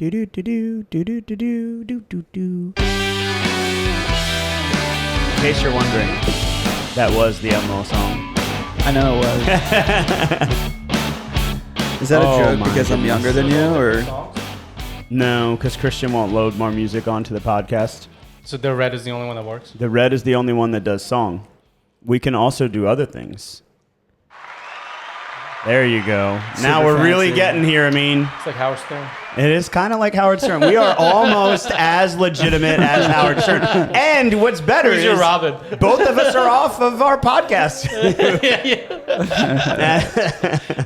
Do do do do do do do do do do do. In case you're wondering, that was the Elmo song. I know it was. Is that a joke because I'm younger than you, or? No, because Christian won't load more music onto the podcast. So the red is the only one that works? The red is the only one that does song. We can also do other things. There you go. Super now we're fancy. really getting here, Amin. It's like Howard Stern. It is kind of like Howard Stern. We are almost as legitimate as Howard Stern. And what's better Who's your is Robin? both of us are off of our podcast.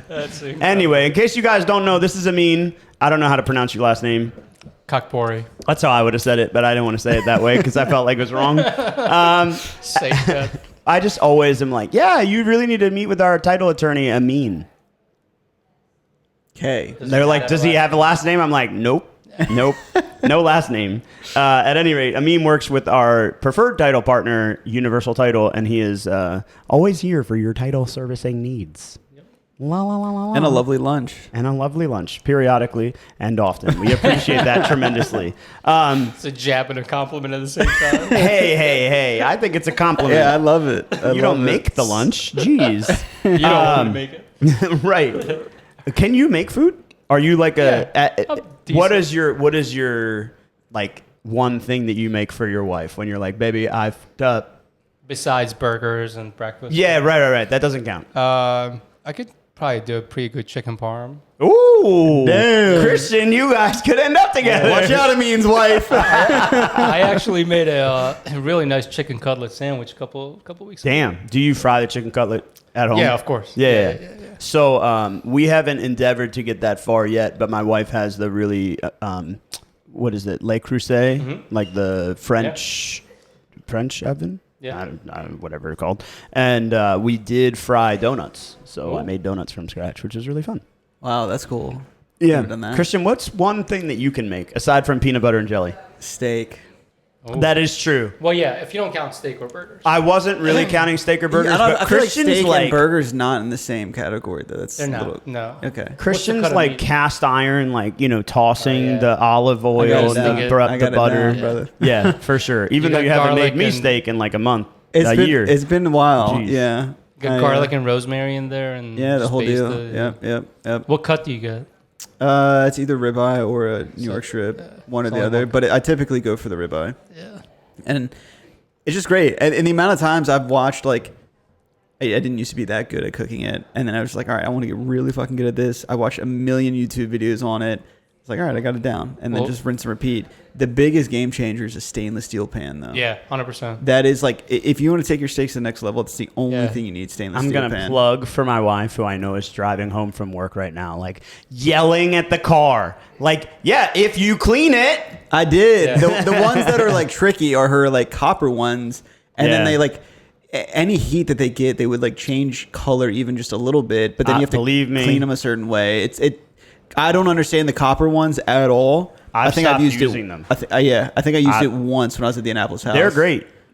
That's it. Anyway, in case you guys don't know, this is Amin. I don't know how to pronounce your last name. Khakpouri. That's how I would have said it, but I didn't want to say it that way because I felt like it was wrong. Safe bet. I just always am like, yeah, you really need to meet with our title attorney, Amin. Okay. They're like, does he have a last name? I'm like, nope, no last name. At any rate, Amin works with our preferred title partner, Universal Title, and he is always here for your title servicing needs. La, la, la, la, la. And a lovely lunch. And a lovely lunch, periodically and often. We appreciate that tremendously. It's a jab and a compliment at the same time. Hey, I think it's a compliment. Yeah, I love it. You don't make the lunch. Jeez. You don't want to make it. Right. Can you make food? Are you like what is your like one thing that you make for your wife when you're like, baby, I've Besides burgers and breakfast. Yeah, right. That doesn't count. I could probably do a pretty good chicken parm. Ooh. Damn. Christian, you guys could end up together. Watch out, Amin's wife. I actually made a really nice chicken cutlet sandwich a couple weeks ago. Damn. Do you fry the chicken cutlet at home? Yeah, of course. Yeah. So we haven't endeavored to get that far yet, but my wife has the really, what is it, Le Creuset? Like the French oven? Yeah. I don't, whatever it's called. And we did fry donuts. So I made donuts from scratch, which was really fun. Wow, that's cool. Yeah. Never done that. Christian, what's one thing that you can make aside from peanut butter and jelly? Steak. Ooh. That is true. Well, yeah, if you don't count steak or burgers. I wasn't really counting steak or burgers, but I feel like Christian's steak like and burgers not in the same category though. That's They're a not. little, No. Okay. Christian's cut of like meat? cast iron, like, tossing Oh, yeah. the olive I got oil it and down. then throw I up got the it butter. down, brother. Yeah, for sure. Even You though got you haven't made garlic me and- steak in like a month, It's a been, year. It's been a while. Jeez. Yeah. Got garlic and rosemary in there. And Yeah, the just whole baste deal. the- Yep. What cut do you get? It's either ribeye or a New York strip, one or the other. But I typically go for the ribeye. Yeah. And it's just great. And the amount of times I've watched, like, I didn't used to be that good at cooking it. And then I was just like, all right, I want to get really fucking good at this. I watched a million YouTube videos on it. It's like, all right, I got it down. And then just rinse and repeat. The biggest game changer is a stainless steel pan, though. Yeah, 100%. That is like, if you want to take your steaks to the next level, it's the only thing you need, stainless I'm steel going to pan. plug for my wife, who I know is driving home from work right now, like yelling at the car. Like, yeah, if you clean it. I did. Yeah. The ones that are like tricky are her like copper ones. And then Yeah. they like, any heat that they get, they would like change color even just a little bit. But then you have to believe me. clean them a certain way. I don't understand the copper ones at all. I've think stopped I've used using it, them. I think I used it once when I was at the Annapolis house.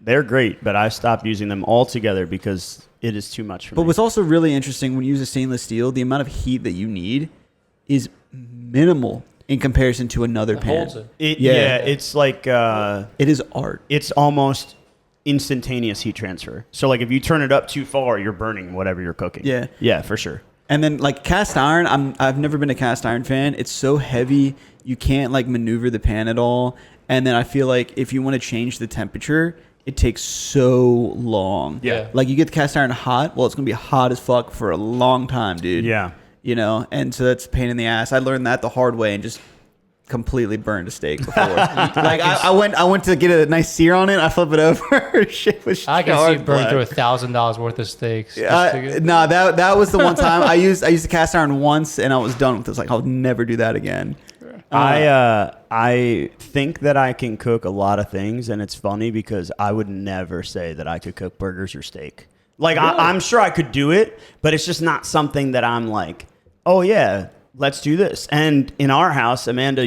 They're great, but I stopped using them altogether because it is too much for But me. what's also really interesting when you use a stainless steel, the amount of heat that you need is minimal in comparison to another It pan. holds it. It's like It is art. it's almost instantaneous heat transfer. So like if you turn it up too far, you're burning whatever you're cooking. Yeah, for sure. And then like cast iron, I've never been a cast iron fan. It's so heavy, you can't like maneuver the pan at all. And then I feel like if you want to change the temperature, it takes so long. Yeah. Like you get the cast iron hot, well, it's gonna be hot as fuck for a long time, dude. Yeah. You know, and so that's a pain in the ass. I learned that the hard way and just completely burned a steak before. Like I went to get a nice sear on it. I flip it over. Shit was I can see charred you burn black. through $1,000 worth of steaks. No, that was the one time I used the cast iron once and I was done with it. It's like I'll never do that again. I think that I can cook a lot of things, and it's funny because I would never say that I could cook burgers or steak. Like Really? I'm sure I could do it, but it's just not something that I'm like, oh yeah, let's do this. And in our house, Amanda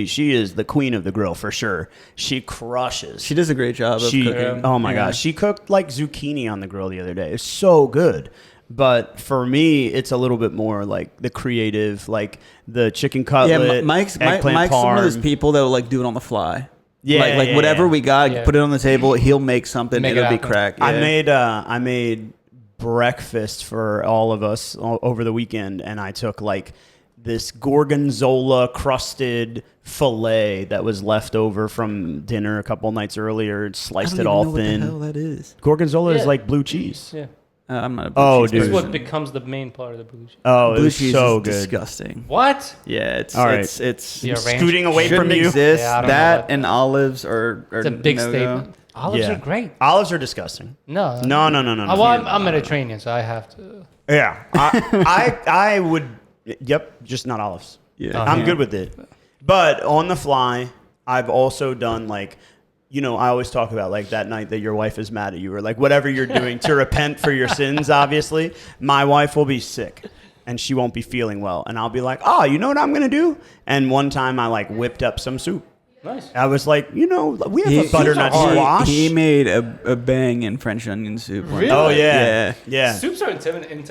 she is the queen of the grill for sure. She crushes. She does a great job of cooking. Oh my gosh, she cooked like zucchini on the grill the other day. It's so good. But for me, it's a little bit more like the creative, like the chicken cutlet, Mike's eggplant one of those parm. people that will like do it on the fly. Yeah, like yeah, whatever yeah. we got, Yeah. put it on the table. He'll make something. Make it It'll be happen. crack. Yeah. I made breakfast for all of us over the weekend, and I took like this gorgonzola crusted fillet that was left over from dinner a couple nights earlier, and sliced it all thin. What the hell that is? Gorgonzola is Yeah. like blue cheese. Yeah. I'm not a Oh, blue cheese dude. This is person. what becomes the main part of the blue cheese. Oh, it Blue was cheese so is good. disgusting. What? Yeah, it's All right. it's Yeah, ranch. Scooting away shouldn't from you. exist. Yeah, I don't know That about and olives are It's a big no-go. statement. Olives Yeah. are great. Olives are disgusting. No. No. Well, I'm Mediterranean, so I have to. Yeah, I would. Yep, just not olives. Yeah. I'm good with it. But on the fly, I've also done like, I always talk about like that night that your wife is mad at you or like whatever you're doing to repent for your sins, obviously. My wife will be sick and she won't be feeling well. And I'll be like, oh, you know what I'm going to do? And one time I like whipped up some soup. Nice. I was like, we have a butternut hard. squash. He made a banging French onion soup. one Really? time. Oh, yeah. Yeah. Soups are intimidating.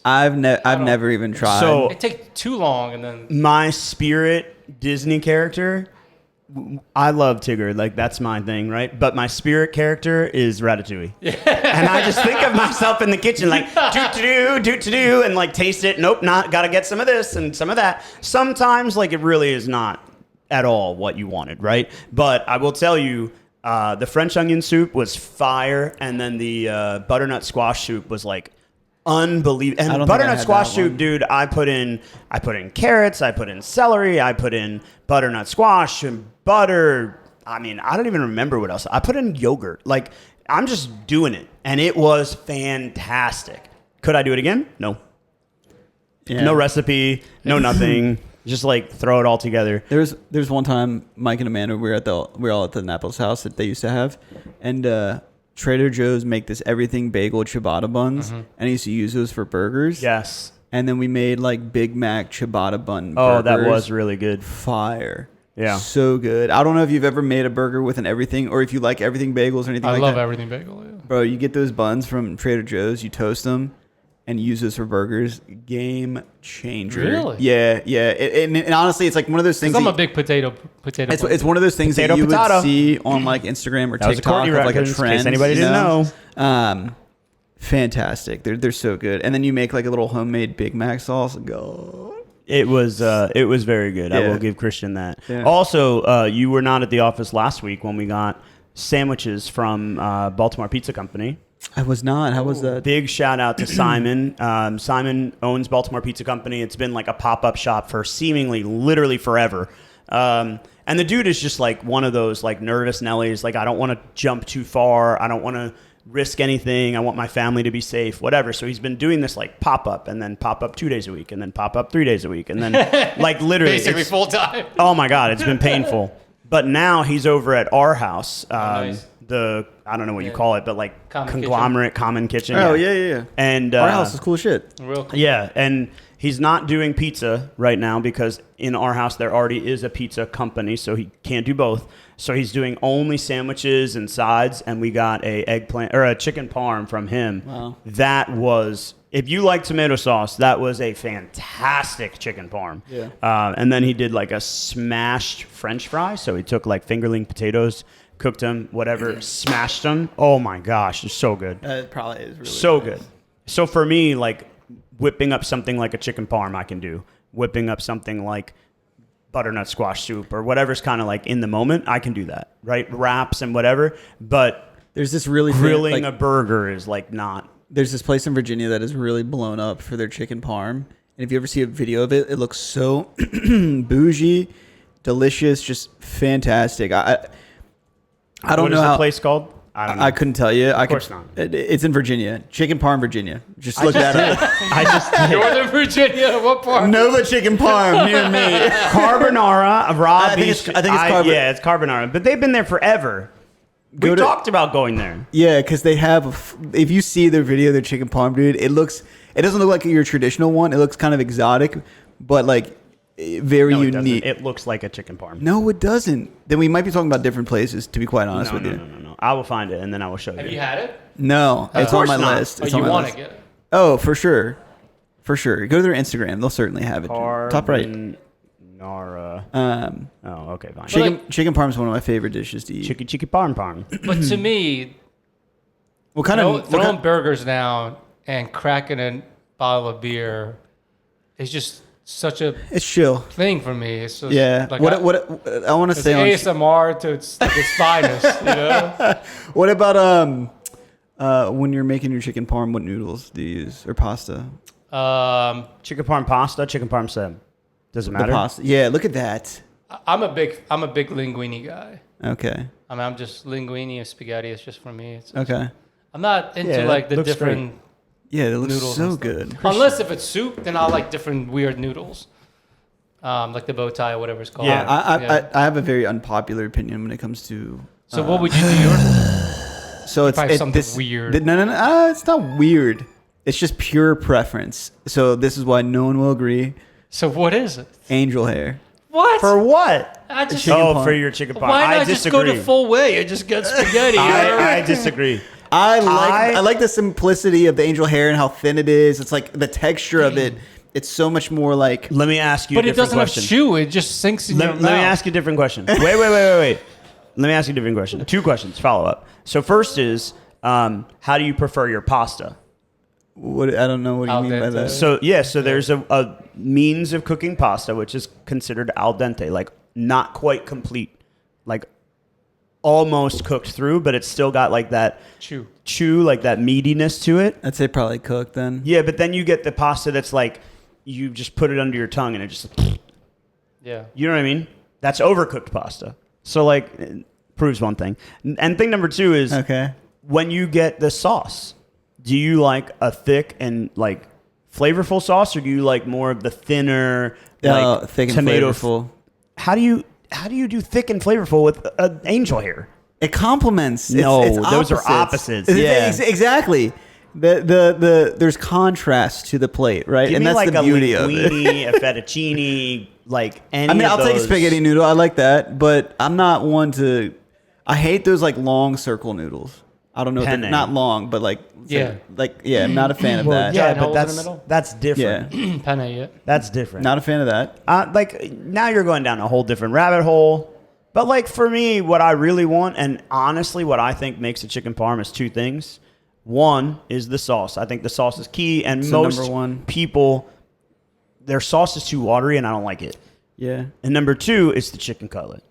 I've don't- never even tried. So- It takes too long, and then My spirit Disney character, I love Tigger, like that's my thing, right? But my spirit character is Ratatouille, and I just think of myself in the kitchen, like do, and like taste it. Nope, not gotta get some of this and some of that. Sometimes, like it really is not at all what you wanted, right? But I will tell you, the French onion soup was fire, and then the butternut squash soup was like unbelievable. I don't And think I butternut had squash that soup, one. dude, I put in carrots, I put in celery, I put in butternut squash and butter. I mean, I don't even remember what else. I put in yogurt. Like, I'm just doing it. And it was fantastic. Could I do it again? No. Yeah. No recipe, no nothing. Just like throw it all together. There's one time Mike and Amanda we were all at the Annapolis house that they used to have, and Trader Joe's make this everything bagel ciabatta buns, and I used to use those for burgers. Yes. And then we made like Big Mac ciabatta bun. Oh, that burgers. was really good. Fire. Yeah. So good. I don't know if you've ever made a burger with an everything, or if you like everything bagels or anything I like love that. everything bagel. Yeah. Bro, you get those buns from Trader Joe's, you toast them, and use those for burgers. Game changer. Really? Yeah, yeah. And honestly, it's like one of those things. Because I'm that a big potato. it's one of those things Potato, that you potato. would see on like Instagram or That was a TikTok Courtney of like a reference, in trend. case anybody you didn't know. Fantastic. They're so good. And then you make like a little homemade Big Mac sauce. Go. It was very good. I Yeah. will give Christian that. Yeah. Also, you were not at the office last week when we got sandwiches from Baltimore Pizza Company. I was not. How was that? Big shout out to Simon. Simon owns Baltimore Pizza Company. It's been like a pop-up shop for seemingly literally forever. And the dude is just like one of those like nervous Nellies. Like, I don't want to jump too far. I don't want to risk anything. I want my family to be safe, whatever. So he's been doing this like pop-up and then pop-up 2 days a week and then pop-up 3 days a week. And then like literally Basically it's- full time. Oh my God, it's been painful. But now he's over at our house. Nice. I don't know what you call it, but like Common conglomerate, common kitchen. Oh, yeah. And Our house is cool as shit. Real cool. yeah, and he's not doing pizza right now because in our house there already is a pizza company, so he can't do both. So he's doing only sandwiches and sides, and we got a eggplant or a chicken parm from him. Wow. That was, if you like tomato sauce, that was a fantastic chicken parm. Yeah. And then he did like a smashed French fry. So he took like fingerling potatoes, cooked them, whatever, smashed them. Oh my gosh, it's so good. It probably is really So nice. good. So for me, like whipping up something like a chicken parm, I can do. Whipping up something like butternut squash soup or whatever's kind of like in the moment, I can do that, right? Wraps and whatever. But There's this really grilling like, a burger is like not. there's this place in Virginia that is really blown up for their chicken parm. And if you ever see a video of it, it looks so bougie, delicious, just fantastic. I don't What know is how the place called? I don't know. I couldn't tell you. Of course not. It's in Virginia. Chicken Parm, Virginia. Just look that up. I just did. Northern Virginia. What part? Nova Chicken Parm near me. Carbonara, raw I think beef. it's Yeah, it's carbonara. But they've been there forever. We Go to- talked about going there. Yeah, because they have. If you see their video, their chicken parm, dude, it doesn't look like your traditional one. It looks kind of exotic, but like very No, it doesn't. unique. It looks like a chicken parm. No, it doesn't. Then we might be talking about different places. To be quite honest No, with no, you, no. I will find it and then I will show Have you. you had it? no, it's on course my not. list. Oh, It's you on my want list. to get it? Oh, for sure. For sure. Go to their Instagram. They'll certainly have it. Top right. Carbonara. Oh, okay, fine. Chicken parm is one of my favorite dishes to eat. Chicken parm. But to me, throwing burgers down and cracking a bottle of beer is just such a it's chill thing for me. It's just, like I want to say ASMR to its finest. You know. What about when you're making your chicken parm? What noodles do you use or pasta? Chicken parm pasta, chicken parm sub. Does it matter? The pasta. Yeah, look at that. I'm a big linguine guy. Okay. I mean, I'm just linguine and spaghetti. It's just for me. Okay. I'm not into like the different. Great. Yeah, it looks noodles so good. Unless if it's soup, then I'll like different weird noodles, like the bow tie or whatever it's called. Yeah, I have a very unpopular opinion when it comes to. So what would you do yours? So it's something weird. No, it's not weird. It's just pure preference. So this is why no one will agree. So what is it? Angel hair. What? For what? I just for your chicken parm. Why not I just disagree. go the full way and just get spaghetti? I disagree. I like the simplicity of the angel hair and how thin it is. It's like the texture of it. It's so much more like. Let me ask you. But a it different doesn't question. have chew. It just sinks in your mouth. Let me ask you a different question. Wait. Let me ask you a different question. 2 questions. Follow up. So first is, how do you prefer your pasta? What I don't know what you mean by that. So there's a means of cooking pasta which is considered al dente, like not quite complete, like almost cooked through, but it's still got like that chew, like that meatiness to it. I'd say probably cooked then. Yeah, but then you get the pasta that's like you just put it under your tongue and it just Yeah. You know what I mean? That's overcooked pasta. So like it proves one thing. And thing number 2 is when you get the sauce. Do you like a thick and like flavorful sauce, or do you like more of the thinner, like thick and tomato flavorful? How do you do thick and flavorful with angel hair? It complements. No, it's those are opposites. Yeah, exactly. There's contrast to the plate, right? Give and me that's like the beauty of it. a fettuccine, like any. I mean, of I'll take a those. spaghetti noodle. I like that, but I'm not one to. I hate those like long circle noodles. I don't know. Penne. Not long, but like Yeah. I'm not a fan of that. Yeah, Giant but holes in the middle? that's different. Yeah. Penne, yeah. That's different. Not a fan of that. Like now you're going down a whole different rabbit hole. But like for me, what I really want, and honestly, what I think makes a chicken parm is 2 things. One is the sauce. I think the sauce is key, and most number 1. people, their sauce is too watery, and I don't like it. Yeah. And number 2 is the chicken cutlet.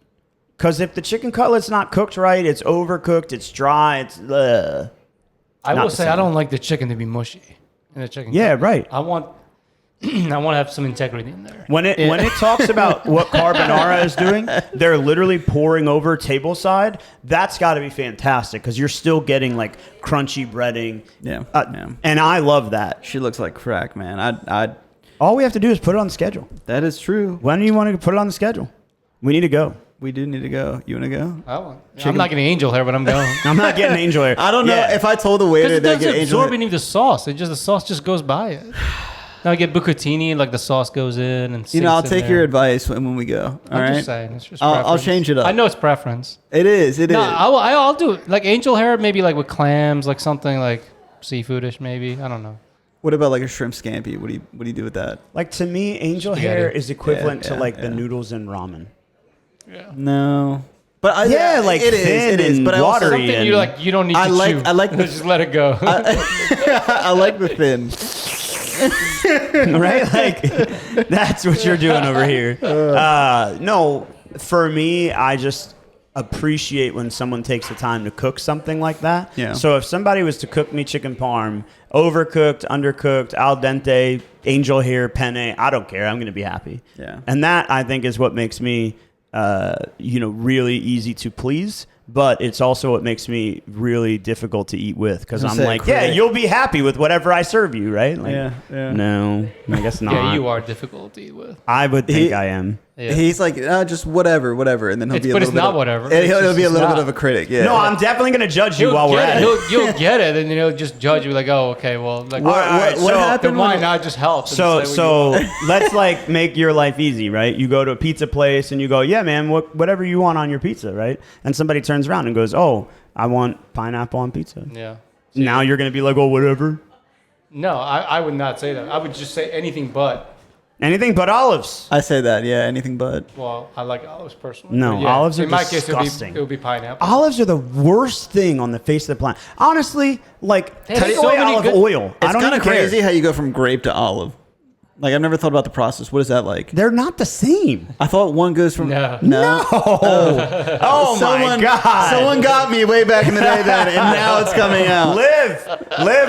Because if the chicken cutlet's not cooked right, it's overcooked, it's dry, it's I Not will the say same. I don't like the chicken to be mushy in the chicken. Yeah, cutlet. right. I want to have some integrity in there. When it talks about what carbonara is doing, they're literally pouring over tableside. That's got to be fantastic because you're still getting like crunchy breading. Yeah. And I love that. She looks like crack, man. All we have to do is put it on the schedule. That is true. When do you want to put it on the schedule? We need to go. We do need to go. You want to go? I'm not getting angel hair, but I'm going. I'm not getting angel hair. I don't know if I told the waiter Because it that I doesn't get angel absorb hair. any of the sauce. The sauce just goes by it. Now I get bucatini, like the sauce goes in and. You know, I'll sinks in take there. your advice when we go. All I'm right. just saying, it's just. I'll preference. change it up. I know it's preference. It is. No, I'll do it. Like angel hair, maybe like with clams, like something like seafoodish, maybe. I don't know. What about like a shrimp scampi? What do you do with that? Like to me, angel Spaghetti. hair is equivalent to like yeah. the noodles in ramen. Yeah. No. But like it is. thin It is. and But I also, watery. Something you don't need to chew. I like the just let it go. I like the thin. Right? Like that's what you're doing over here. No, for me, I just appreciate when someone takes the time to cook something like that. Yeah. So if somebody was to cook me chicken parm, overcooked, undercooked, al dente, angel hair, penne, I don't care. I'm going to be happy. Yeah. And that I think is what makes me, really easy to please. But it's also what makes me really difficult to eat with because I'm like, yeah, you'll be happy with whatever I serve you, right? Like, Yeah. No, I guess not. Yeah, you are difficult to eat with. I would think I am. Yeah. He's like, just whatever, and then he'll be a But little it's bit not of, whatever. and He'll be a little not. bit of a critic. Yeah. No, I'm definitely going to judge you He'll while we're get at it. it. You'll get it, and he'll just judge you like, oh, okay, well, like, What so- happened? then why not just help? and So say what you want? let's like make your life easy, right? You go to a pizza place and you go, yeah, man, whatever you want on your pizza, right? And somebody turns around and goes, oh, I want pineapple on pizza. Yeah. Now you're going to be like, oh, whatever. No, I would not say that. I would just say anything but. Anything but olives. I say that, yeah, anything but. Well, I like olives personally. No, But yeah, olives are in my disgusting. case, it would be pineapple. Olives are the worst thing on the face of the planet. Honestly, like, They have take so away many olive good- oil. I It's don't kind of even care. crazy how you go from grape to olive. Like, I've never thought about the process. What is that like? They're not the same. I thought one goes from... No. Oh my God. Someone got me way back in the day then, and now it's coming out. Live,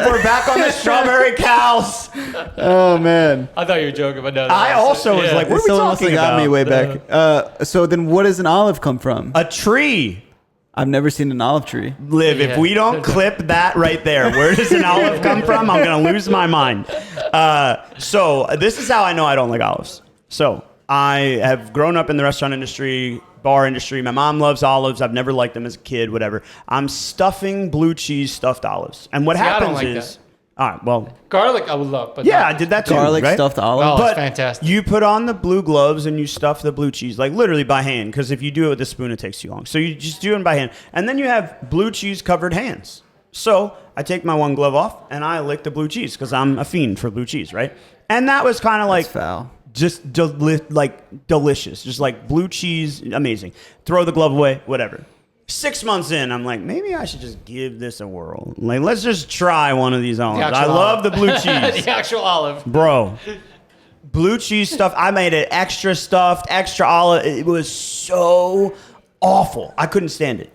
we're back on the strawberry cows. Oh, man. I thought you were joking, but no. I also was like, what are we Someone must have talking got about? me way back. So then what does an olive come from? A tree. I've never seen an olive tree. Live, if we don't clip that right there, where does an olive come from? I'm going to lose my mind. So this is how I know I don't like olives. So I have grown up in the restaurant industry, bar industry. My mom loves olives. I've never liked them as a kid, whatever. I'm stuffing blue cheese stuffed olives. And what See, I happens don't like is... All right, well... Garlic, I would love, but Yeah, not- I did that too, Garlic right? stuffed olive. Oh, But it's fantastic. you put on the blue gloves and you stuff the blue cheese, like literally by hand, because if you do it with a spoon, it takes too long. So you just do it by hand. And then you have blue cheese covered hands. So I take my one glove off and I lick the blue cheese because I'm a fiend for blue cheese, right? And that was kind of like That's foul. just delicious. Just like blue cheese, amazing. Throw the glove away, whatever. 6 months in, I'm like, maybe I should just give this a whirl. Like, let's just try one of these olives. I actual love olive. the blue cheese. The actual olive. Bro, blue cheese stuff. I made it extra stuffed, extra olive. It was so awful. I couldn't stand it.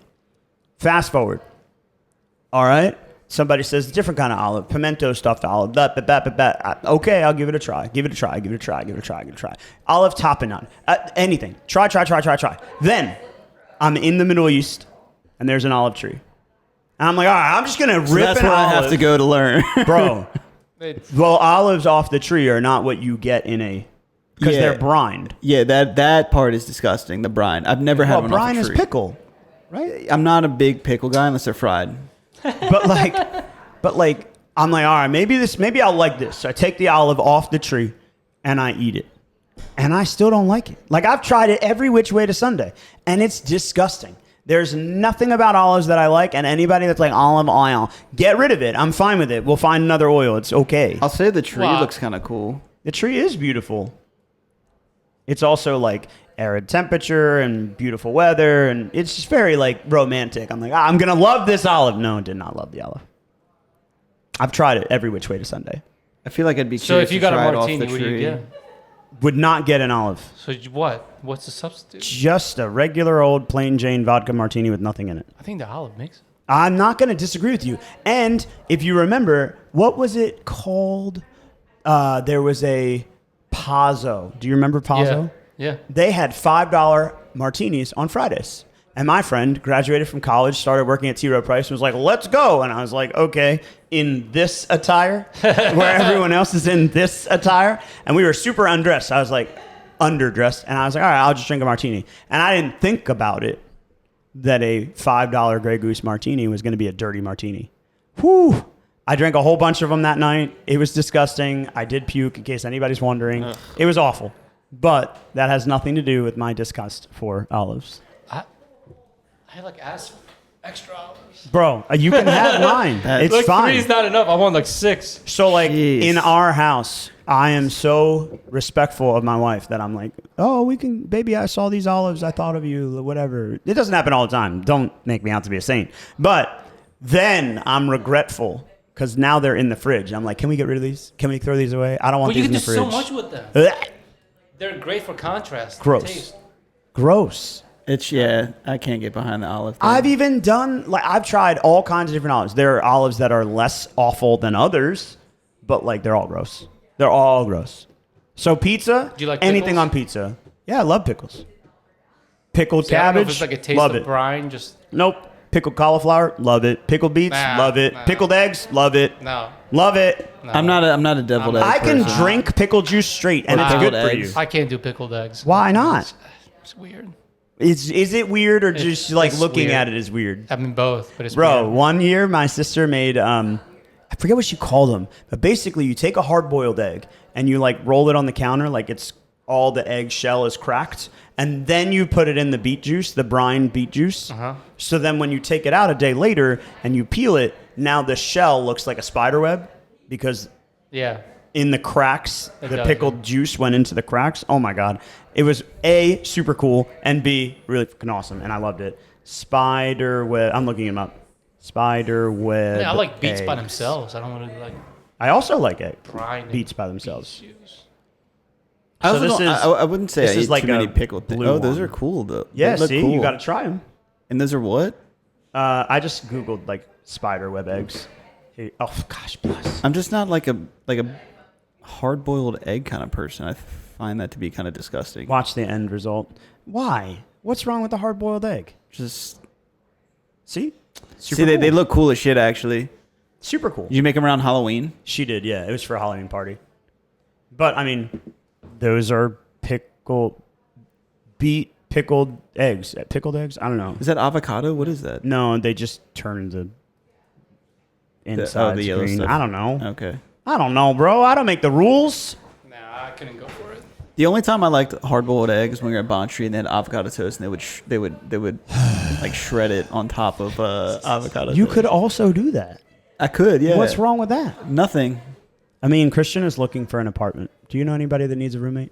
Fast forward. All right. Somebody says different kind of olive, pimento stuffed olive. Okay, I'll give it a try. Give it a try. Give it a try. Give it a try. Give it a try. Olive tapenade. Anything. Try. Then I'm in the Middle East and there's an olive tree. And I'm like, all right, I'm just gonna So rip that's an where I olive. have to go to learn. Bro. It's- Well, olives off the tree are not what you get in a because Yeah. they're brined. Yeah, that part is disgusting. The brine. I've never had Well, one brine off a is tree. pickle, right? I'm not a big pickle guy unless they're fried. But like, I'm like, all right, maybe I'll like this. So I take the olive off the tree and I eat it, and I still don't like it. Like I've tried it every which way to Sunday, and it's disgusting. There's nothing about olives that I like, and anybody that's like olive oil, get rid of it. I'm fine with it. We'll find another oil. It's okay. I'll say the tree Wow. looks kind of cool. The tree is beautiful. It's also like arid temperature and beautiful weather, and it's just very like romantic. I'm like, I'm gonna love this olive. No, I did not love the olive. I've tried it every which way to Sunday. I feel like I'd be So curious if you to got a try it off martini, the what do you tree. get? Would not get an olive. So what? What's the substitute? Just a regular old plain Jane vodka martini with nothing in it. I think the olive makes it. I'm not going to disagree with you. And if you remember, what was it called? There was a Pazzo. Do you remember Pazzo? Yeah. They had $5 martinis on Fridays. And my friend graduated from college, started working at T. Rowe Price, and was like, let's go. And I was like, okay, in this attire, where everyone else is in this attire. And we were super undressed. I was like, underdressed. And I was like, all right, I'll just drink a martini. And I didn't think about it, that a $5 Grey Goose martini was going to be a dirty martini. Whew. I drank a whole bunch of them that night. It was disgusting. I did puke, in case anybody's wondering. Ugh. It was awful. But that has nothing to do with my disgust for olives. I like ask for extra olives. Bro, you can have mine. It's Like fine. 3 is not enough. I want like 6. So, like, Jeez. in our house, I am so respectful of my wife that I'm like, oh, we can, baby, I saw these olives. I thought of you, whatever. It doesn't happen all the time. Don't make me out to be a saint. But then I'm regretful because now they're in the fridge. I'm like, can we get rid of these? Can we throw these away? I don't want But you these can in do the so fridge. much with them. Ugh. They're great for contrast. Gross. Taste. Gross. I can't get behind the olive thing. I've even done, like, I've tried all kinds of different olives. There are olives that are less awful than others, but, like, they're all gross. They're all gross. So pizza, Do you like anything pickles? on pizza. Yeah, I love pickles. Pickled See, I don't know if cabbage, it's like a taste love of it. brine. Just Nope. Pickled cauliflower, love it. Pickled beets, Nah, love it. nah. Pickled eggs, love it. no. Love it. No. I'm not a deviled egg I can person. drink pickle juice straight, and it's Wow. good for Pickled you. eggs. I can't do pickled eggs. Why not? It's weird. Is it weird or just like it's looking weird. at it is weird? I mean both, but it's Bro, weird. one year my sister made I forget what she called them, but basically you take a hard-boiled egg and you like roll it on the counter like it's all the egg shell is cracked, and then you put it in the beet juice, the brine beet juice. Uh-huh. So then when you take it out a day later and you peel it, now the shell looks like a spider web because Yeah. in the cracks. It The does, pickled juice went into the cracks. Oh my God. It was A, super cool, and B, really fucking awesome. And I loved it. Spider web. I'm looking them up. Spider web. I like beets by eggs. themselves. I don't really like I also like it. grinding Beets by themselves. beet juice. I, So also this don't- is- I wouldn't say this I is eat like too many a pickled things. blue Oh, those one. are cool though. Yeah, They look see, cool. you got to try them. And those are what? I just Googled like spider web eggs. Here- Oh gosh, bless. I'm just not like a hard boiled egg kind of person. I find that to be kind of disgusting. Watch the end result. Why? What's wrong with the hard boiled egg? Just See? see, they look cool as shit. Actually, super cool. did you make them around Halloween? She did, yeah. It was for a Halloween party. But I mean, those are pickled eggs. Pickled eggs? I don't know. Is that avocado? What is that? No, they just turn into inside the yellow screen. stuff. I don't know. Okay. I don't know, bro. I don't make the rules. Nah, I couldn't go for it. The only time I liked hard-boiled eggs when we were at Bond Street and they had avocado toast and they would like shred it on top of avocado. You toast. could also do that. I could, yeah. What's wrong with that? Nothing. I mean, Christian is looking for an apartment. Do you know anybody that needs a roommate?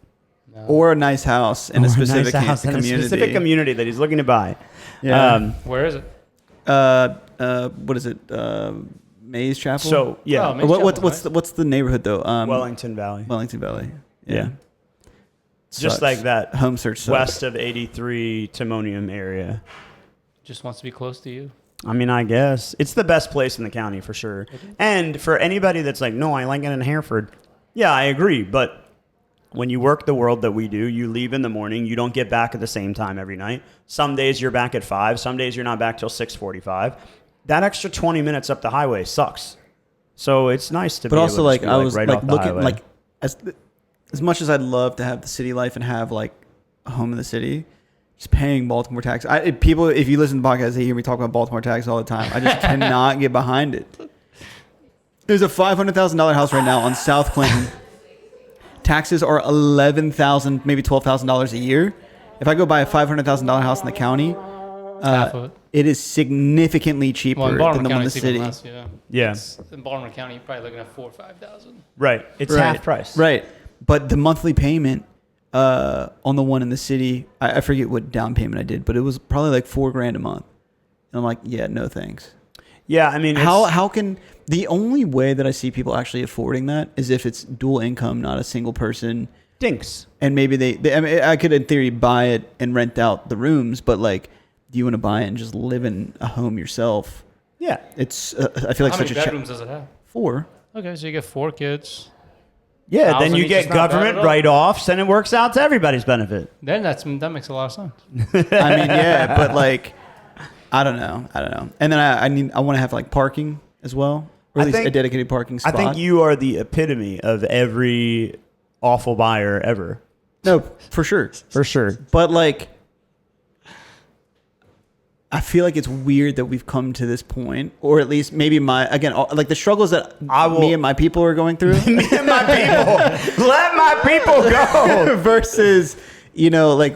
No. Or a nice house in Or a specific nice house in community. a specific community that he's looking to buy. Yeah. Where is it? What is it? Mays Chapel. So yeah, Oh, Mays What's the neighborhood though? Wellington Valley. Wellington Valley. Yeah. Just Sucks. like that Home search sucks. west of 83 Timonium area. Just wants to be close to you. I mean, I guess it's the best place in the county for sure. And for anybody that's like, no, I like it in Hereford. Yeah, I agree. But when you work the world that we do, you leave in the morning. You don't get back at the same time every night. Some days you're back at 5. Some days you're not back till 6:45. That extra 20 minutes up the highway sucks. So it's nice to But be also, able to like, just be, I was right like off the looking highway. like as much as I'd love to have the city life and have like a home in the city, just paying Baltimore tax. People, if you listen to podcasts, they hear me talk about Baltimore tax all the time. I just cannot get behind it. There's a $500,000 house right now on South Clinton. Taxes are $11,000, maybe $12,000 a year. If I go buy a $500,000 house in the county, Half of it. it is significantly cheaper Well, in than Baltimore the one in County, the it's city. even less, yeah. Yeah. In Baltimore County, you're probably looking at 4,000 or 5,000. right. It's Right. half price. Right. But the monthly payment on the one in the city, I forget what down payment I did, but it was probably like $4,000 a month. And I'm like, yeah, no thanks. Yeah, I mean, How can the only way that I see people actually affording that is if it's dual income, not a single person. dinks. And maybe I mean, I could in theory buy it and rent out the rooms, but like, do you want to buy it and just live in a home yourself? Yeah. It's I feel like How such many a bedrooms does it have? 4. Okay, so you get 4 kids. Yeah, then 1,000 you each get is not bad government at all. write-offs, and it works out to everybody's benefit. Then that makes a lot of sense. I mean, yeah, but like, I don't know. And then I want to have like parking as well, or I at least think- a dedicated parking I spot. think you are the epitome of every awful buyer ever. No, for sure. For sure. But like, I feel like it's weird that we've come to this point, or at least maybe like the struggles that me and my people are going through. Me and my people. Let my people go. Versus, like,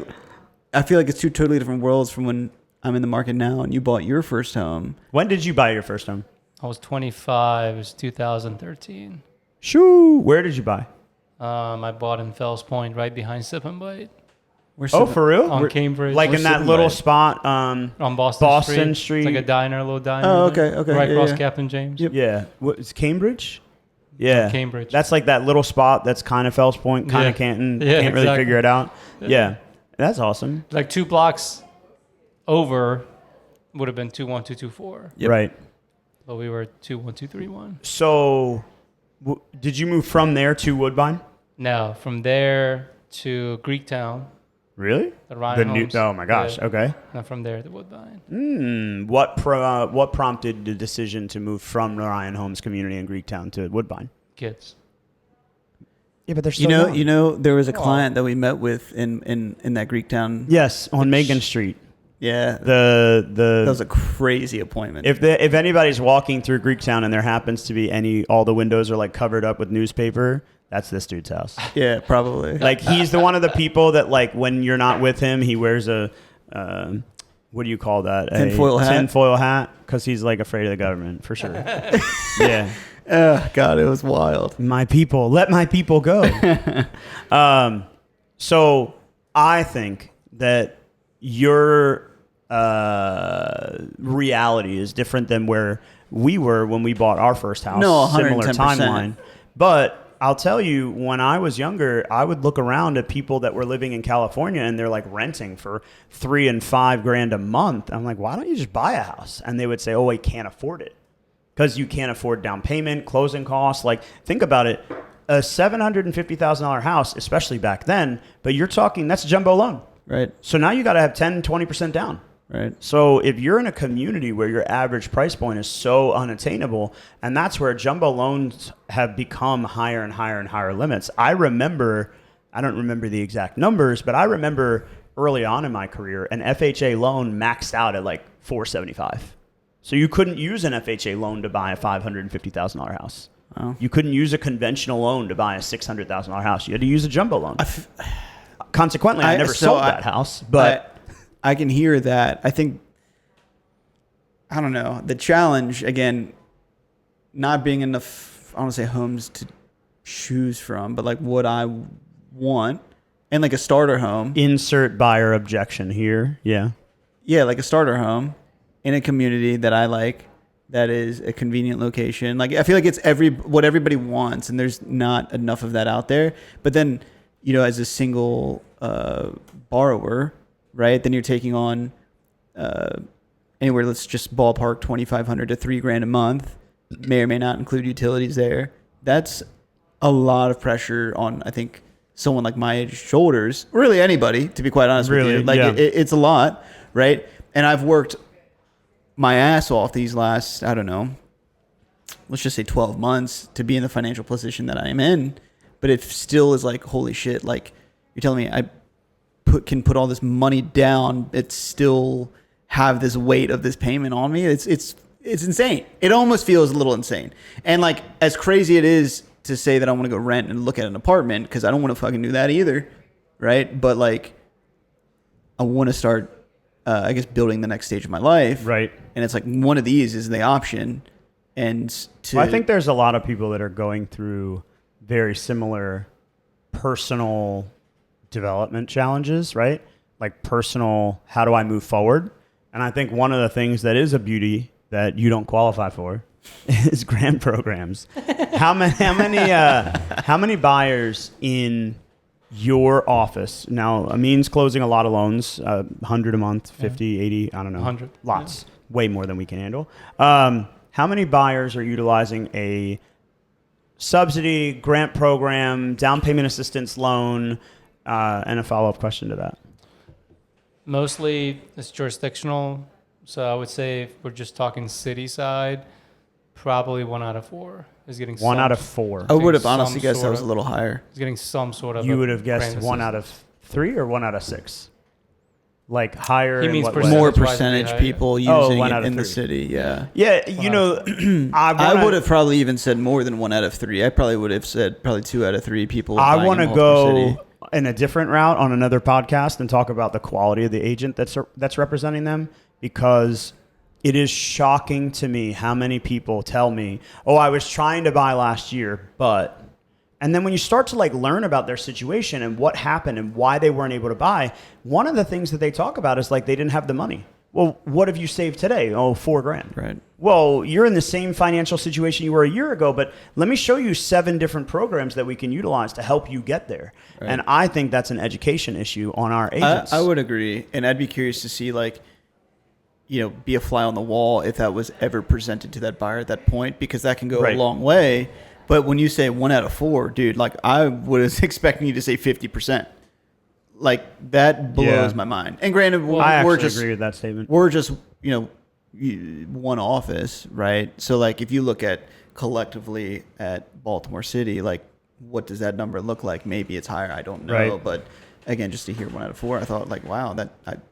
I feel like it's two totally different worlds from when I'm in the market now and you bought your first home. When did you buy your first home? I was 25. It was 2013. Shoo. Where did you buy? I bought in Fells Point, right behind Sip and Bite, Oh, for real? on Cambridge. Like in Where's that Sip and little Bite? spot. on Boston, Boston It's Street. like a diner, a little diner. Oh, okay, Right yeah, across yeah. Captain James. Yep. Yeah. What is Cambridge? Yeah. Cambridge. That's like that little spot that's kind of Fells Point, kind of Yeah. Canton. Yeah, Can't really exactly. figure it out. Yeah. That's awesome. Like 2 blocks over would have been 21224, Yep. Right. but we were 21231. So, did you move from there to Woodbine? No, from there to Greektown, Really? the Ryan Homes. Oh my gosh. Yeah. Okay. And from there to Woodbine. What prompted the decision to move from the Ryan Homes community in Greektown to Woodbine? Kids. Yeah, but they're You know, there was a client that we met with in that Greektown. Yes, on Megan Street. Yeah. The That was a crazy appointment. if anybody's walking through Greektown and there happens to be all the windows are like covered up with newspaper, that's this dude's house. Yeah, probably. Like he's the one of the people that like when you're not with him, he wears a what do you call that? Tinfoil hat? Tinfoil hat, because he's like afraid of the government, for sure. Yeah. God, it was wild. My people, let my people go. So I think that your reality is different than where we were when we bought our first house. No, 110%. Similar timeline. But I'll tell you, when I was younger, I would look around at people that were living in California and they're like renting for $3,000 and $5,000 a month. I'm like, why don't you just buy a house? And they would say, oh, I can't afford it. Because you can't afford down payment, closing costs. Like, think about it. A $750,000 house, especially back then, but you're talking, that's a jumbo loan. Right. So now you got to have 10, 20% down. Right. So if you're in a community where your average price point is so unattainable, and that's where jumbo loans have become higher and higher and higher limits. I don't remember the exact numbers, but I remember early on in my career, an FHA loan maxed out at like $475. So you couldn't use an FHA loan to buy a $550,000 house. Wow. You couldn't use a conventional loan to buy a $600,000 house. You had to use a jumbo loan. Consequently, I never sold that house, but I can hear that. I think, I don't know, the challenge, again, not being enough, I don't want to say homes to choose from, but like what I want, and like a starter home. Insert buyer objection here. Yeah. Yeah, like a starter home in a community that I like, that is a convenient location. Like, I feel like it's what everybody wants, and there's not enough of that out there. But then, you know, as a single borrower, right? Then you're taking on anywhere, let's just ballpark $2,500 to $3,000 a month. May or may not include utilities there. That's a lot of pressure on, I think, someone like my age shoulders. Really anybody, to be quite honest with you. Like, yeah. It's a lot, right? And I've worked my ass off these last, I don't know, let's just say 12 months to be in the financial position that I am in. But it still is like, holy shit, like, you're telling me I can put all this money down, it still have this weight of this payment on me. It's insane. It almost feels a little insane. And like, as crazy it is to say that I want to go rent and look at an apartment, because I don't want to fucking do that either, right? But like, I want to start, I guess, building the next stage of my life, right? And it's like, one of these is the option. And I think there's a lot of people that are going through very similar personal development challenges, right? Like personal, how do I move forward? And I think one of the things that is a beauty that you don't qualify for is grant programs. How many buyers in your office? Now, Amin's closing a lot of loans, 100 a month, 50, 80, I don't know. 100. Lots. Yeah. Way more than we can handle. How many buyers are utilizing a subsidy, grant program, down payment assistance loan, and a follow-up question to that? Mostly it's jurisdictional. So I would say if we're just talking city side, probably 1 out of 4 is getting one out of 4. I would have honestly guessed that was a little higher. Is getting some sort of. You would have guessed 1 out of 3 or 1 out of 6? Like higher. He means more percentage people using it in the 3. city. Yeah. Yeah. You know, I would have probably even said more than 1 out of 3. I probably would have said probably 2 out of 3 people. I want to go in a different route on another podcast and talk about the quality of the agent that's representing them, because it is shocking to me how many people tell me, "Oh, I was trying to buy last year, but." And then when you start to like learn about their situation and what happened and why they weren't able to buy, one of the things that they talk about is like they didn't have the money. Well, what have you saved today? Oh, $4,000. Right. Well, you're in the same financial situation you were a year ago, but let me show you 7 different programs that we can utilize to help you get there. Right. And I think that's an education issue on our agents. I would agree. And I'd be curious to see, like, you know, be a fly on the wall if that was ever presented to that buyer at that point, because that can go a long way. But when you say 1 out of 4, dude, like I was expecting you to say 50%. Like that blows my mind. And granted, I we're just agree with that statement. We're just, you know, one office, right? So like if you look at collectively at Baltimore City, like what does that number look like? Maybe it's higher. I don't know. Right. But again, just to hear 1 out of 4, I thought like, wow,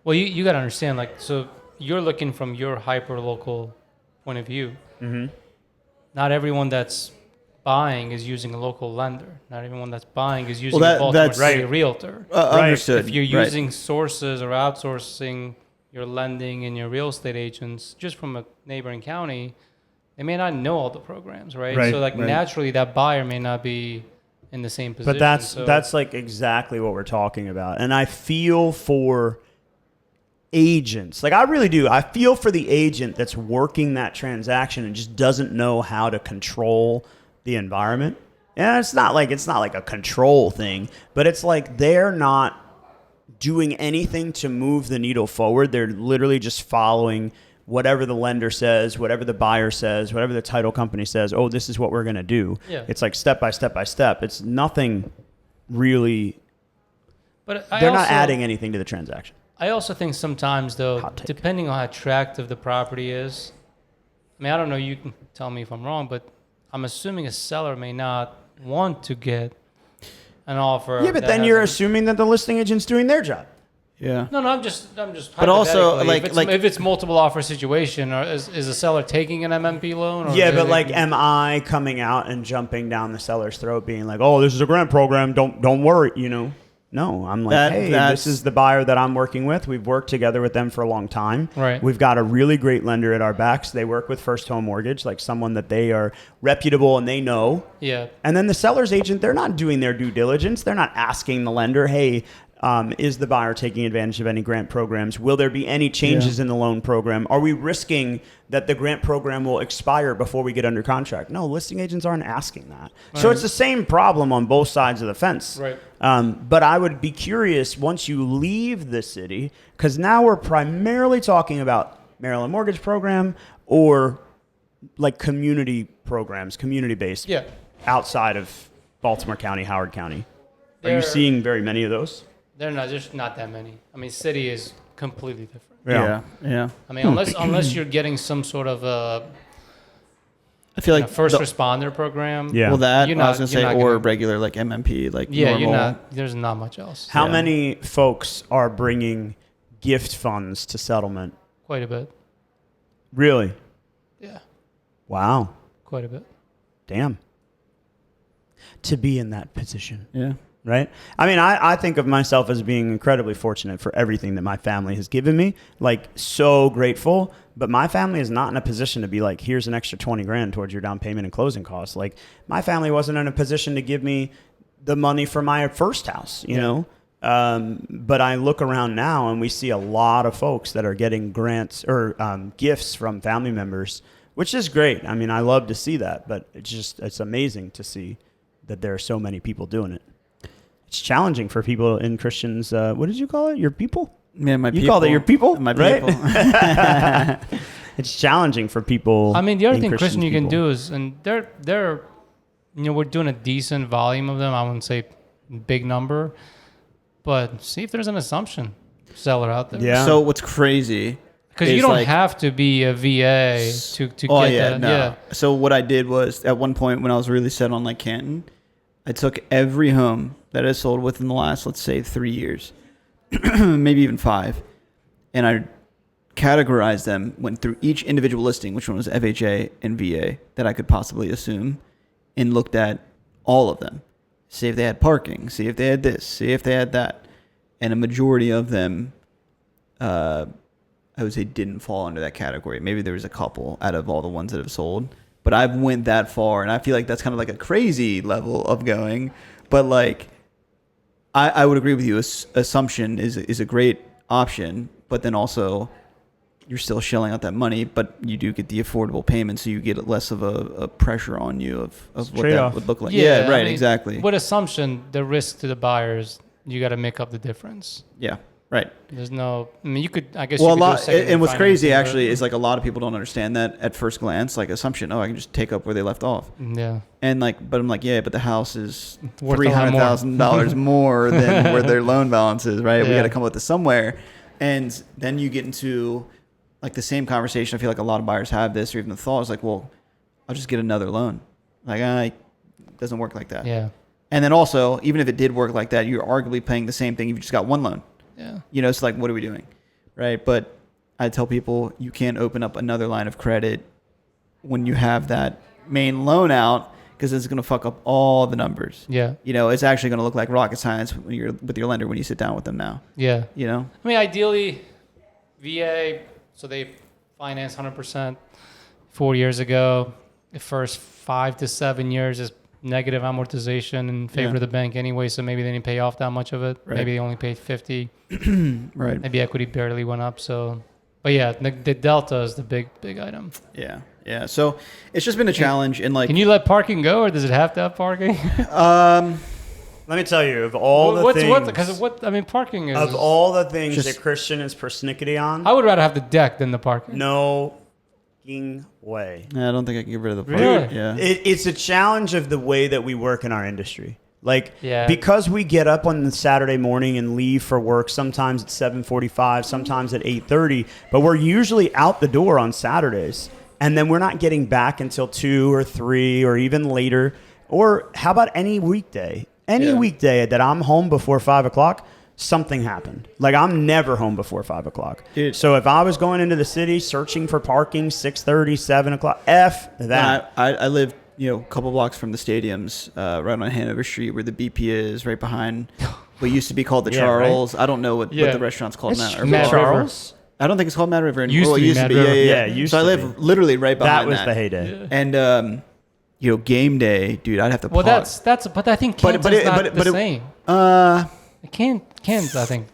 well, you got to understand, like, so you're looking from your hyper local point of view. Mm-hmm. Not everyone that's buying is using a local lender. Not everyone that's buying is using a Baltimore City realtor. Understood. If you're using sources or outsourcing your lending and your real estate agents, just from a neighboring county, they may not know all the programs, right? Right, So like right. naturally that buyer may not be in the same position. But so, that's like exactly what we're talking about. And I feel for agents. Like I really do. I feel for the agent that's working that transaction and just doesn't know how to control the environment. And it's not like a control thing, but it's like they're not doing anything to move the needle forward. They're literally just following whatever the lender says, whatever the buyer says, whatever the title company says. Oh, this is what we're going to do. Yeah. It's like step by step by step. It's nothing really. but They're not adding anything to the transaction. I also think sometimes, though, Hot take. depending on how attractive the property is, I mean, I don't know, you can tell me if I'm wrong, but I'm assuming a seller may not want to get an offer. Yeah, but that then you're has assuming that the listing agent's doing their job. Yeah. No, I'm just. But also, hypothetically, if it's multiple offer situation, or is a seller taking an MMP loan? Or Yeah, is but it- like, am I coming out and jumping down the seller's throat, being like, "Oh, this is a grant program. Don't worry," you know? No, I'm like, hey, that's- this is the buyer that I'm working with. We've worked together with them for a long time. Right. We've got a really great lender at our backs. They work with First Home Mortgage, like someone that they are reputable and they know. Yeah. And then the seller's agent, they're not doing their due diligence. They're not asking the lender, hey, is the buyer taking advantage of any grant programs? Will there be any changes in the loan program? Are we risking that the grant program will expire before we get under contract? No, listing agents aren't asking that. So it's the same problem on both sides of the fence. Right. But I would be curious once you leave the city, because now we're primarily talking about Maryland Mortgage Program or like community programs, community-based, Yeah. outside of Baltimore County, Howard County. Are you They're- seeing very many of those? There's not that many. I mean, city is completely different. Yeah. I mean, unless you're getting some sort of a I feel like first the- responder program. Yeah. Well, that You're I was not- gonna say, you're not or gonna- regular like MMP, like Yeah, normal. there's not much else. How Yeah. many folks are bringing gift funds to settlement? Quite a bit. Really? Yeah. Wow. Quite a bit. Damn. To be in that position. Yeah. Right? I mean, I think of myself as being incredibly fortunate for everything that my family has given me. Like, so grateful. But my family is not in a position to be like, here's an extra 20 grand towards your down payment and closing costs. Like, my family wasn't in a position to give me the money for my first house, you know? But I look around now and we see a lot of folks that are getting grants or gifts from family members, which is great. I mean, I love to see that, but it's amazing to see that there are so many people doing it. It's challenging for people in Christians. What did you call it? Your people? Yeah, my You people. called it your people? My right? people. It's challenging for people. I mean, the other in thing, Christian, you can people. do is, and they're, we're doing a decent volume of them. I wouldn't say big number, but see if there's an assumption seller out there. Yeah. So what's crazy? Because you is, don't like- have to be a VA to Oh get yeah, that. no. Yeah. So what I did was at one point when I was really set on like Canton, I took every home that I sold within the last, let's say, 3 years, maybe even 5, and I categorized them, went through each individual listing, which one was FHA and VA that I could possibly assume, and looked at all of them. See if they had parking, see if they had this, see if they had that. And a majority of them, I would say, didn't fall under that category. Maybe there was a couple out of all the ones that have sold. But I've went that far, and I feel like that's kind of like a crazy level of going. But like, I would agree with you. Assumption is a great option, but then also you're still shelling out that money, but you do get the affordable payment, so you get less of a pressure on you of what that Trade-off. would look like. Yeah, Yeah, I right, mean, exactly. With assumption, the risk to the buyers, you got to make up the difference. Yeah, right. There's no. I mean, you could. I guess. Well, you a could do lot, secondary and what's crazy financing, actually is like a lot of people don't understand that at first glance, like assumption. Oh, I can just take up where they left off, Yeah. and like, but I'm like, yeah, but the house is Worth a lot more. $300,000 more than where their loan balance is, right? We Yeah. got to come up with this somewhere, and then you get into like the same conversation. I feel like a lot of buyers have this, or even the thought is like, well, I'll just get another loan. Like, it doesn't work like that. Yeah. And then also, even if it did work like that, you're arguably paying the same thing if you just got one loan. Yeah. You know, it's like, what are we doing? Right. But I tell people you can't open up another line of credit when you have that main loan out, because it's going to fuck up all the numbers. Yeah. You know, it's actually going to look like rocket science when you're with your lender when you sit down with them now. Yeah. You know? I mean, ideally, VA, so they financed 100% 4 years ago. The first 5 to 7 years is negative amortization in favor of the bank anyway, so maybe they didn't pay off that much of it. Right. Maybe they only paid 50. Right. Maybe equity barely went up. So, but yeah, the delta is the big item. Yeah. Yeah. So it's just been a challenge. And like, Can you let parking go, or does it have to have parking? Let me tell you, of all the things, Because I mean, parking is of all the things Just- that Christian is persnickety on, I would rather have the deck than the parking. no fucking way. I don't think I can get rid of the part. Really? Yeah. It's a challenge of the way that we work in our industry. Like, Yeah. because we get up on the Saturday morning and leave for work, sometimes at 7:45, sometimes at 8:30, but we're usually out the door on Saturdays. And then we're not getting back until 2 or 3 or even later. Or how about any weekday? Any weekday that I'm home before 5 o'clock, something happened. Like, I'm never home before 5 o'clock. Dude. So if I was going into the city searching for parking 6:30, 7 o'clock, F that. I live, a couple blocks from the stadiums, right on Hanover Street, where the BP is, right behind what used to be called the Yeah, right. Charles. I don't know what the restaurant's called It's now. Mad River. Charles. I don't think it's called Mad River anymore. Used to be It Mad River. Yeah, it used so I to live be. literally right That behind was the heyday. Yeah. And game day, dude, I'd have to. Well, park. but I think Kansas is not the same. Kansas, I think.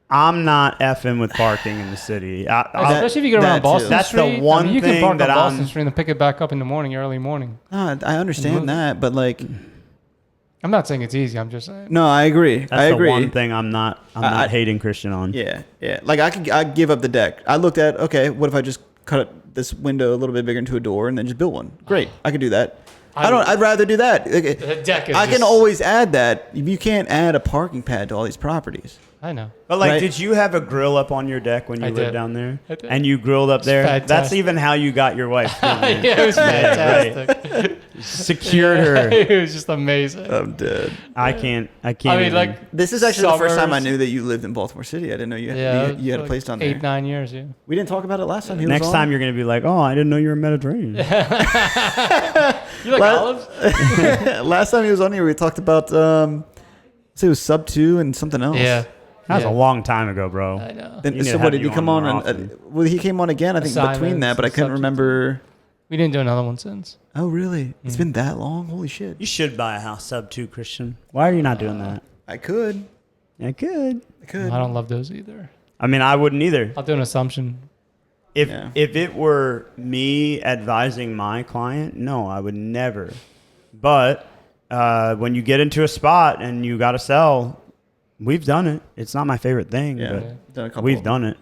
I'm not effing with parking in the city. Especially if you get that around too. Boston That's the Street. one you thing can park that on Boston I'm- Street and pick it back up in the morning, early morning. I understand that, but like, I'm not saying it's easy. I'm just saying. no, I agree. That's I agree. the one thing I'm not I- hating Christian on. Yeah, yeah. Like I'd give up the deck. I looked at, okay, what if I just cut this window a little bit bigger into a door and then just build one? Great, I could do that. I'd rather do that. The deck is I can just- always add that. You can't add a parking pad to all these properties. I know. But like, Right. did you have a grill up on your deck when you I lived did. down there? I did. And you grilled up there? That's fantastic. even how you got your wife. Yeah, it was fantastic. Secured her. It was just amazing. I'm dead. I can't. I mean, even. like, This is actually the first time I Summers. knew that you lived in Baltimore City. I didn't know you had a like place down there. 8-9 years. Yeah. We didn't talk about it last time. He next was time you're gonna be like, oh, I didn't know you were Mediterranean. You like olives? last time he was on here, we talked about say it was sub 2 and something else. Yeah. That was Yeah. a long time ago, bro. I know. Then, You need so to what have did he you come on on? more often. Well, he came on again. I think between Assignments that, but I and couldn't subjects. remember. We didn't do another one since. Oh, really? It's been that long? Holy shit! You should buy a house sub 2, Christian. Why are you not doing that? I could. I could. I could. I don't love those either. I mean, I wouldn't either. I'll do an assumption. If Yeah. if it were me advising my client, no, I would never. But when you get into a spot and you got to sell, we've done it. It's not my favorite thing, Yeah, but done a couple. we've done it.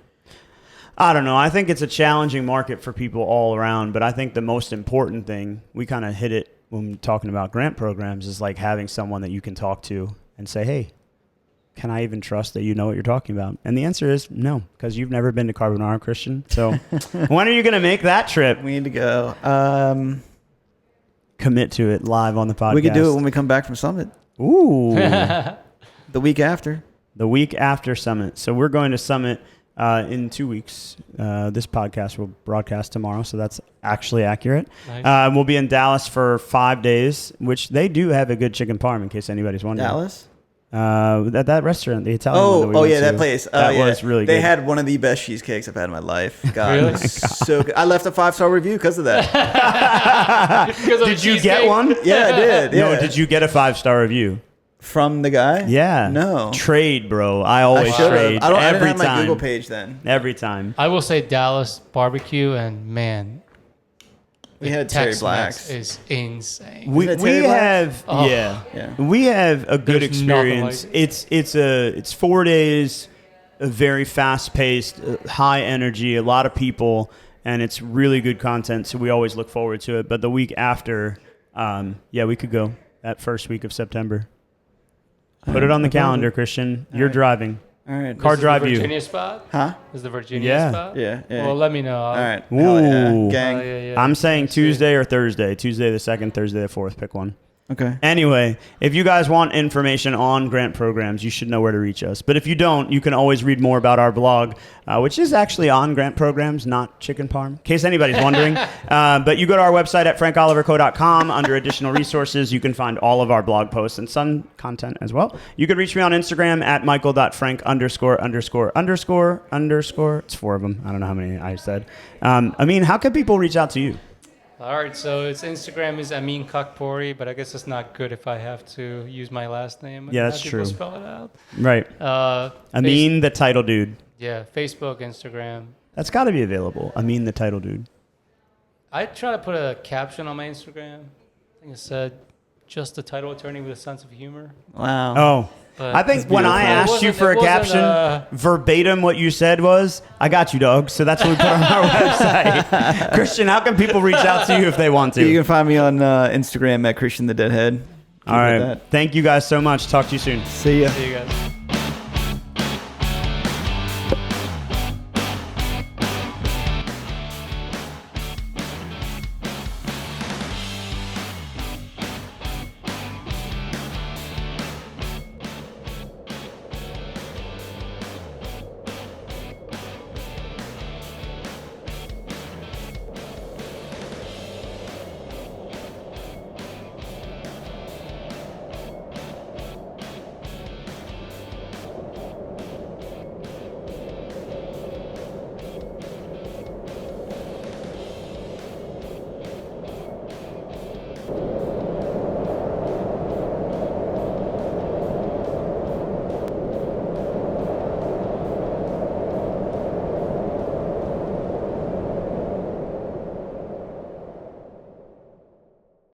I don't know. I think it's a challenging market for people all around, but I think the most important thing, we kind of hit it when we're talking about grant programs, is like having someone that you can talk to and say, hey, can I even trust that you know what you're talking about? And the answer is no, because you've never been to Carbonara, Christian. So when are you going to make that trip? We need to go. Commit to it live on the podcast. We could do it when we come back from Summit Ooh. the week after. The week after Summit. So we're going to Summit in 2 weeks. This podcast will broadcast tomorrow, so that's actually accurate. Nice. We'll be in Dallas for 5 days, which they do have a good chicken parm, in case anybody's wondering. Dallas. At that restaurant, the Italian one that we went yeah, to, that place. That yeah. was really They good. had one of the best cheesecakes I've had in my life. God, Really? it was so good. I left a 5-star review because of that. Because of Did you cheesecake? get one? Yeah, I did. Yeah. No, did you get a 5-star review? From the guy? Yeah. No. Trade, bro. I I always should trade. have. I didn't every have my time. Google page then. Every time. I will say Dallas barbecue, and man, We had Terry Tex-Mex Blacks. is insane. We, Is that we Terry Black? have Oh. yeah we have a good There's nothing experience. like It's 4 days, a very fast paced, high energy, a lot of people, and it's really good content. So we always look forward to it. But the week after, we could go that first week of September. Put it on the calendar, Christian. You're driving. All right. Car This is drive the you. Virginia spot? Huh? Is the Virginia Yeah. spot? Yeah. Yeah. Well, let me know. All right. Ooh. Hell yeah. Gang. Yeah. I'm saying Let's see. Tuesday or Thursday. Tuesday the 2nd, Thursday the 4th. Pick one. Okay. Anyway, if you guys want information on grant programs, you should know where to reach us. But if you don't, you can always read more about our blog, which is actually on grant programs, not chicken parm, in case anybody's wondering. But you go to our website at frankoliverco.com. Under additional resources, you can find all of our blog posts and some content as well. You can reach me on Instagram at michael.frank_____. It's 4 of them. I don't know how many I said. Amin, how can people reach out to you? All right, so its Instagram is Amin Khakpouri, but I guess it's not good if I have to use my last name. And Yeah, that's have people true. Spell it out. Right. Amin, the title dude. Yeah, Facebook, Instagram. That's got to be available. Amin, the title dude. I try to put a caption on my Instagram. I think it said, "Just a title attorney with a sense of humor." Wow. Oh. But I think when I beautiful. asked you It for a wasn't, caption, verbatim what you said was, "I got you, dog." So that's what we put on our website. Christian, how can people reach out to you if they want to? You can find me on Instagram at Christian the Deadhead. All right. Thank you guys so much. Talk to you soon. See ya. See you guys.